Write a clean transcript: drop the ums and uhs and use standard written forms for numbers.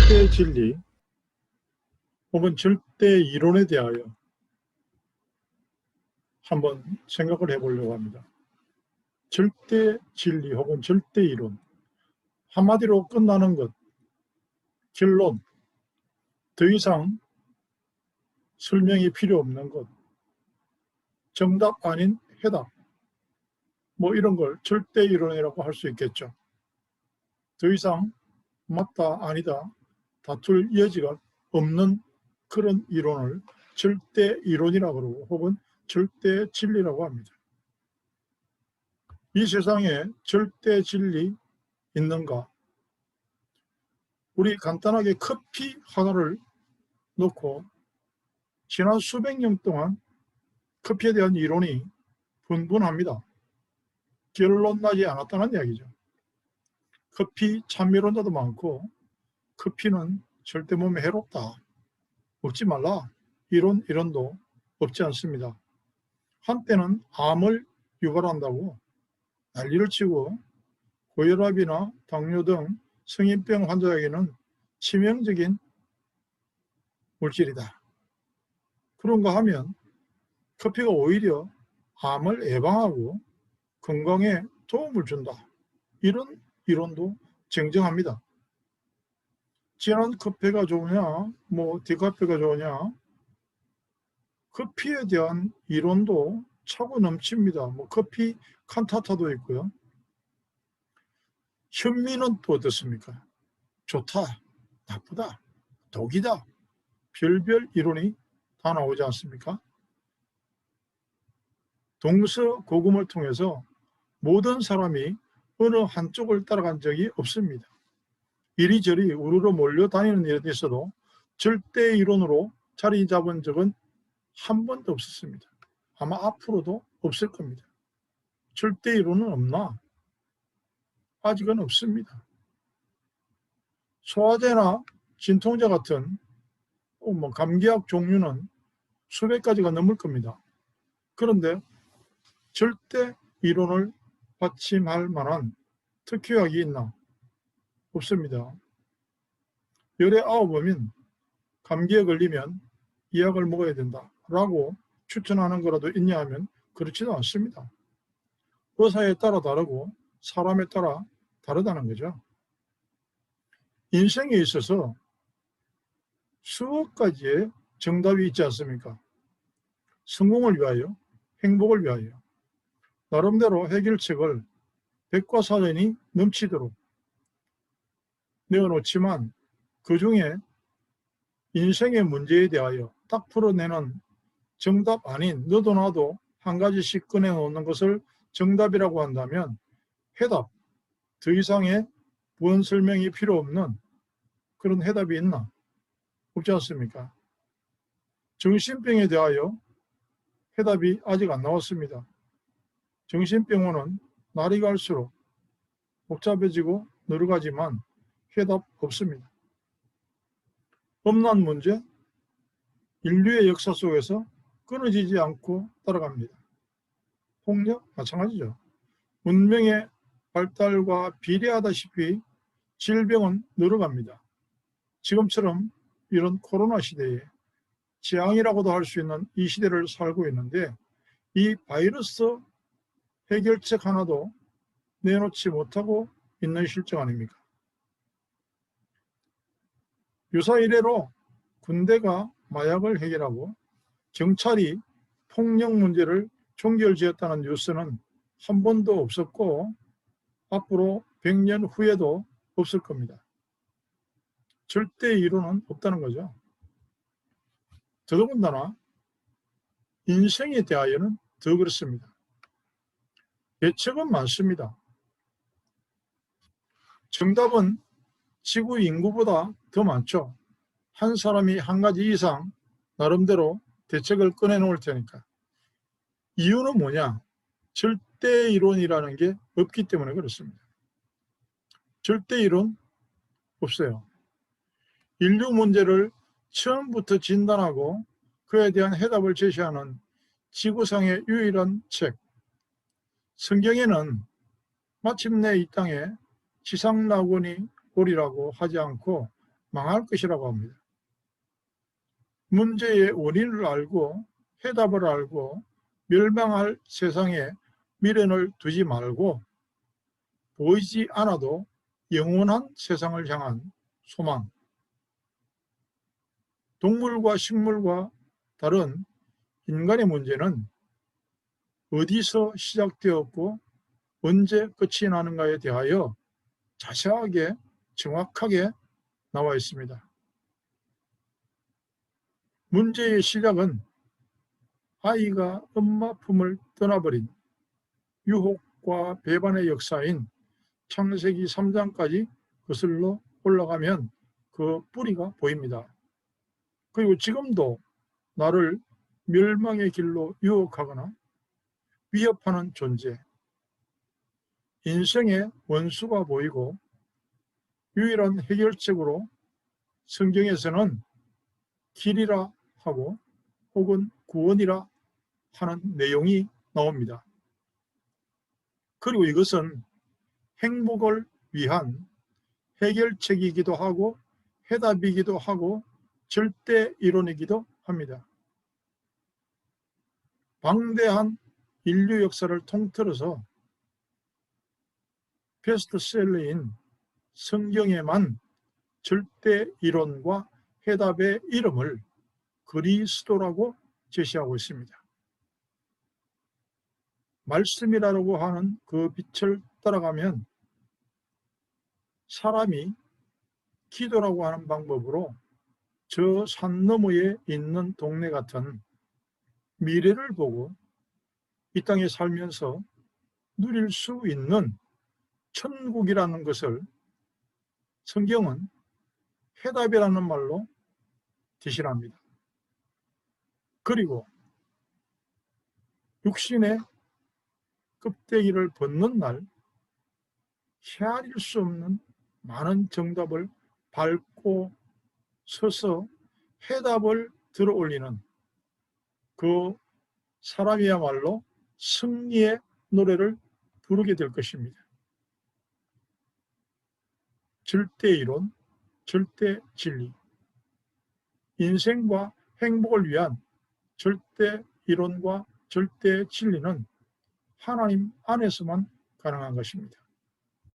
절대 진리 혹은 절대 이론에 대하여 한번 생각을 해보려고 합니다. 절대 진리 혹은 절대 이론, 한마디로 끝나는 것, 결론, 더 이상 설명이 필요 없는 것, 정답 아닌 해답, 이런 걸 절대 이론이라고 할 수 있겠죠. 더 이상 맞다 아니다 다툴 여지가 없는 그런 이론을 절대 이론이라고 그러고 혹은 절대 진리라고 합니다. 이 세상에 절대 진리 있는가? 우리 간단하게 커피 하나를 놓고 지난 수백 년 동안 커피에 대한 이론이 분분합니다. 결론 나지 않았다는 이야기죠. 커피 찬미론자도 많고 커피는 절대 몸에 해롭다, 먹지 말라, 이론도 없지 않습니다. 한때는 암을 유발한다고 난리를 치고 고혈압이나 당뇨 등 성인병 환자에게는 치명적인 물질이다, 그런가 하면 커피가 오히려 암을 예방하고 건강에 도움을 준다, 이런 이론도 쟁쟁합니다. 진한 커피가 좋으냐 디카페가 좋으냐, 커피에 대한 이론도 차고 넘칩니다. 커피 칸타타도 있고요. 현미는 또 어떻습니까? 좋다, 나쁘다, 독이다, 별별 이론이 다 나오지 않습니까? 동서고금을 통해서 모든 사람이 어느 한쪽을 따라간 적이 없습니다. 이리저리 우르르 몰려다니는 일이 있어도 절대 이론으로 자리 잡은 적은 한 번도 없었습니다. 아마 앞으로도 없을 겁니다. 절대 이론은 없나? 아직은 없습니다. 소화제나 진통제 같은 감기약 종류는 수백 가지가 넘을 겁니다. 그런데 절대 이론을 받침할 만한 특효약이 있나? 없습니다. 열에 9번이면 감기에 걸리면 이 약을 먹어야 된다라고 추천하는 거라도 있냐 하면 그렇지도 않습니다. 의사에 따라 다르고 사람에 따라 다르다는 거죠. 인생에 있어서 수억 가지의 정답이 있지 않습니까? 성공을 위하여, 행복을 위하여 나름대로 해결책을 백과사전이 넘치도록 내어놓지만 그중에 인생의 문제에 대하여 딱 풀어내는 정답 아닌 너도 나도 한 가지씩 꺼내놓는 것을 정답이라고 한다면 해답, 더 이상의 부연 설명이 필요 없는 그런 해답이 있나? 없지 않습니까? 정신병에 대하여 해답이 아직 안 나왔습니다. 정신병원은 날이 갈수록 복잡해지고 늘어가지만 해답 없습니다. 법난 문제, 인류의 역사 속에서 끊어지지 않고 따라갑니다. 폭력 마찬가지죠. 문명의 발달과 비례하다시피 질병은 늘어갑니다. 지금처럼 이런 코로나 시대에 재앙이라고도 할 수 있는 이 시대를 살고 있는데 이 바이러스 해결책 하나도 내놓지 못하고 있는 실정 아닙니까? 유사 이래로 군대가 마약을 해결하고 경찰이 폭력 문제를 종결지었다는 뉴스는 한 번도 없었고 앞으로 100년 후에도 없을 겁니다. 절대 이론은 없다는 거죠. 더더군다나 인생에 대하여는 더 그렇습니다. 예측은 많습니다. 정답은 지구 인구보다 더 많죠. 한 사람이 한 가지 이상 나름대로 대책을 꺼내놓을 테니까. 이유는 뭐냐? 절대 이론이라는 게 없기 때문에 그렇습니다. 절대 이론 없어요. 인류 문제를 처음부터 진단하고 그에 대한 해답을 제시하는 지구상의 유일한 책, 성경에는 마침내 이 땅에 지상낙원이 오리라고 하지 않고 망할 것이라고 합니다. 문제의 원인을 알고 해답을 알고 멸망할 세상에 미련을 두지 말고 보이지 않아도 영원한 세상을 향한 소망, 동물과 식물과 다른 인간의 문제는 어디서 시작되었고 언제 끝이 나는가에 대하여 자세하게 정확하게 나와 있습니다. 문제의 시작은 아이가 엄마 품을 떠나버린 유혹과 배반의 역사인 창세기 3장까지 거슬러 올라가면 그 뿌리가 보입니다. 그리고 지금도 나를 멸망의 길로 유혹하거나 위협하는 존재, 인생의 원수가 보이고 유일한 해결책으로 성경에서는 길이라 하고 혹은 구원이라 하는 내용이 나옵니다. 그리고 이것은 행복을 위한 해결책이기도 하고 해답이기도 하고 절대 이론이기도 합니다. 방대한 인류 역사를 통틀어서 베스트셀러인 성경에만 절대 이론과 해답의 이름을 그리스도라고 제시하고 있습니다. 말씀이라고 하는 그 빛을 따라가면 사람이 기도라고 하는 방법으로 저 산 너머에 있는 동네 같은 미래를 보고 이 땅에 살면서 누릴 수 있는 천국이라는 것을 성경은 해답이라는 말로 대신합니다. 그리고 육신의 껍데기를 벗는 날 헤아릴 수 없는 많은 정답을 밟고 서서 해답을 들어올리는 그 사람이야말로 승리의 노래를 부르게 될 것입니다. 절대 이론, 절대 진리, 인생과 행복을 위한 절대 이론과 절대 진리는 하나님 안에서만 가능한 것입니다.